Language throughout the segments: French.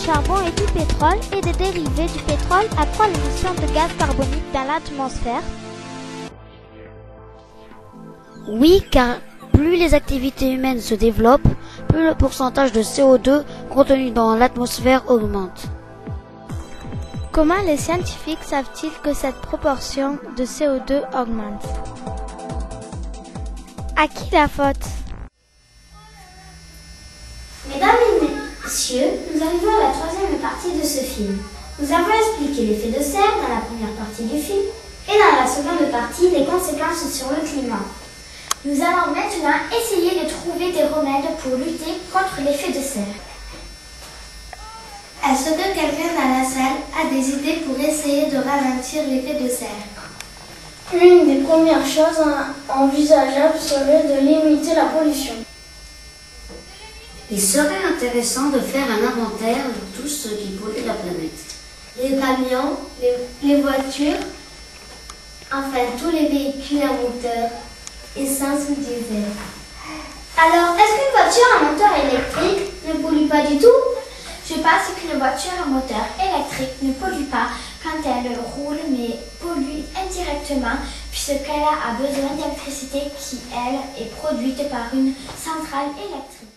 charbon et du pétrole et des dérivés du pétrole accroît l'émission de gaz carbonique dans l'atmosphère? Oui, car plus les activités humaines se développent, plus le pourcentage de CO2 contenu dans l'atmosphère augmente. Comment les scientifiques savent-ils que cette proportion de CO2 augmente? À qui la faute? Mesdames et messieurs, nous arrivons à la troisième partie de ce film. Nous avons expliqué l'effet de serre dans la première partie du film et dans la seconde partie les conséquences sur le climat. Nous allons maintenant essayer de trouver des remèdes pour lutter contre l'effet de serre. Est-ce que quelqu'un dans la salle a des idées pour essayer de ralentir l'effet de serre? Une des premières choses envisageables serait de limiter la pollution. Il serait intéressant de faire un inventaire de tout ce qui pollue la planète. Les camions, les voitures, enfin tous les véhicules à moteur, essence ou diesel. Alors, est-ce qu'une voiture à moteur électrique ne pollue pas du tout? Je pense qu'une voiture à moteur électrique ne pollue pas quand elle roule, mais pollue indirectement puisqu'elle a besoin d'électricité qui, elle, est produite par une centrale électrique.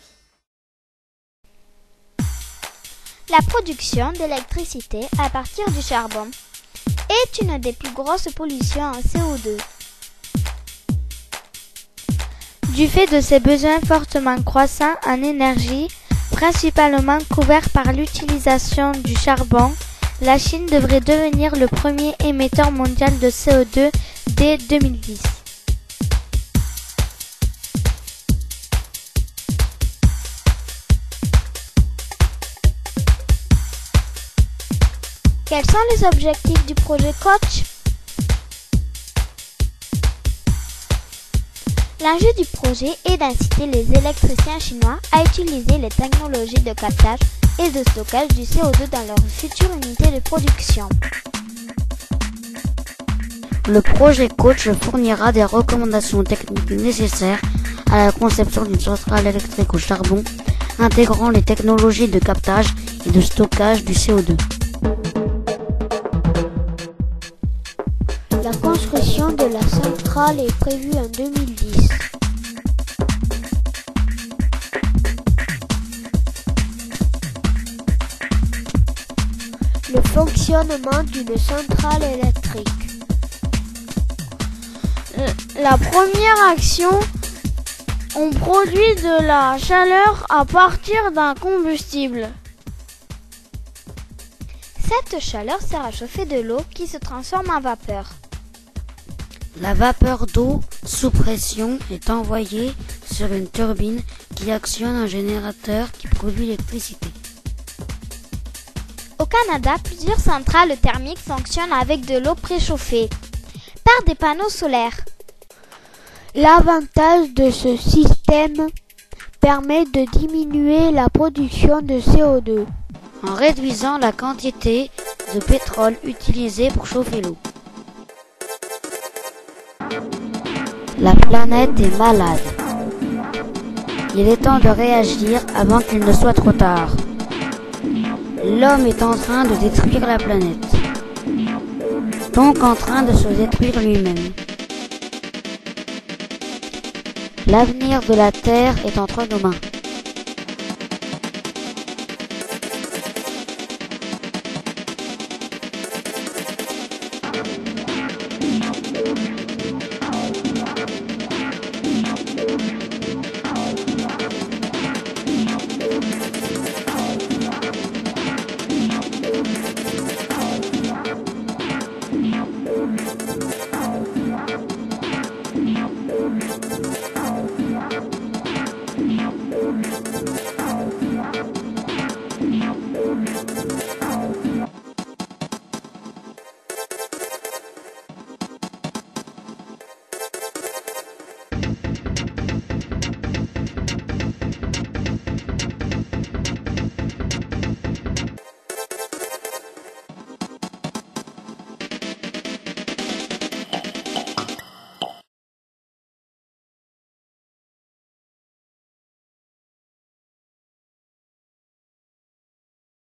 La production d'électricité à partir du charbon est une des plus grosses pollutions en CO2. Du fait de ses besoins fortement croissants en énergie, principalement couverts par l'utilisation du charbon, la Chine devrait devenir le premier émetteur mondial de CO2 dès 2010. Quels sont les objectifs du projet Coach? L'enjeu du projet est d'inciter les électriciens chinois à utiliser les technologies de captage et de stockage du CO2 dans leur future unité de production. Le projet Coach fournira des recommandations techniques nécessaires à la conception d'une centrale électrique au charbon, intégrant les technologies de captage et de stockage du CO2. La construction de la centrale est prévue en 2010. Le fonctionnement d'une centrale électrique. La première action, on produit de la chaleur à partir d'un combustible. Cette chaleur sert à chauffer de l'eau qui se transforme en vapeur. La vapeur d'eau sous pression est envoyée sur une turbine qui actionne un générateur qui produit l'électricité. Au Canada, plusieurs centrales thermiques fonctionnent avec de l'eau préchauffée par des panneaux solaires. L'avantage de ce système permet de diminuer la production de CO2 en réduisant la quantité de pétrole utilisée pour chauffer l'eau. La planète est malade. Il est temps de réagir avant qu'il ne soit trop tard. L'homme est en train de détruire la planète, donc en train de se détruire lui-même. L'avenir de la Terre est entre nos mains.